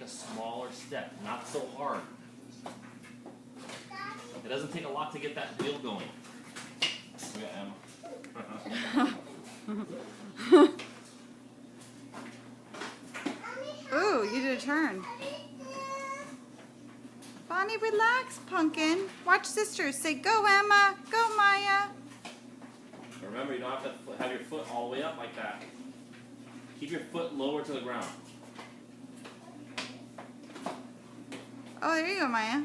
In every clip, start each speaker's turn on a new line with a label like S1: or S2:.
S1: a smaller step, not so hard. It doesn't take a lot to get that wheel going. Yeah, Emma.
S2: Ooh, you did a turn. Bonnie, relax, Pumpkin. Watch sisters. Say, go, Emma. Go, Maya.
S1: Remember, you don't have to have your foot all the way up like that. Keep your foot lower to the ground.
S2: Oh, there you go, Maya.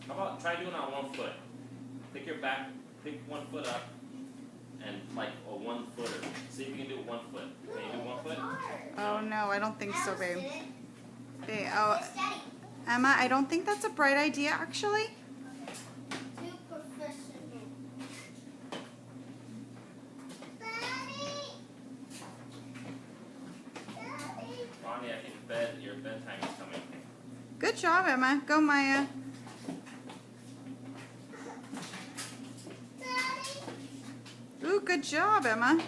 S1: How about try doing it on one foot? Pick your back, pick one foot up, and like a 1 footer. See if you can do 1 foot. Can you do 1 foot?
S2: Oh, no, I don't think so, babe. Oh, Emma, I don't think that's a bright idea, actually.
S3: Too professional.
S1: Ronnie, I think your bedtime is coming.
S2: Good job, Emma. Go, Maya. Ooh, good job, Emma.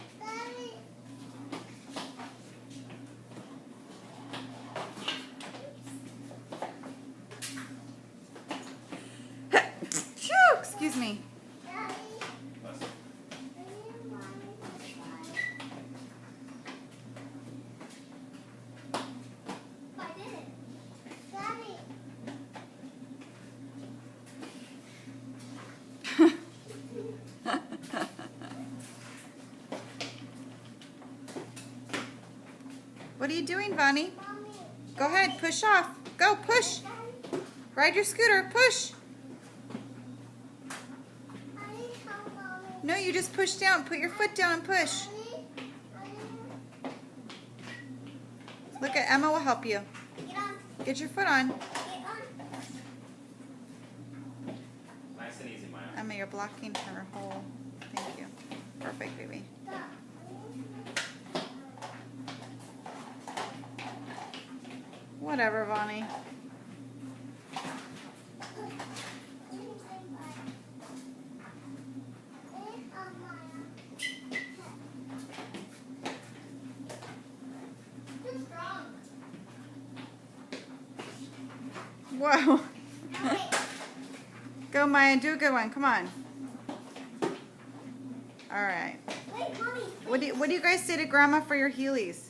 S2: Phew, excuse me. What are you doing, Bonnie? Go ahead, push off. Go, push. Ride your scooter, push. No, you just push down. Put your foot down and push. Look at Emma will help you. Get your foot on.
S1: Nice and easy, Maya.
S2: Emma, you're blocking her hole. Thank you. Perfect, baby. Whatever, Bonnie. Whoa. Go, Maya. Do a good one. Come on. All right. What do you guys say to Grandma for your Heelys?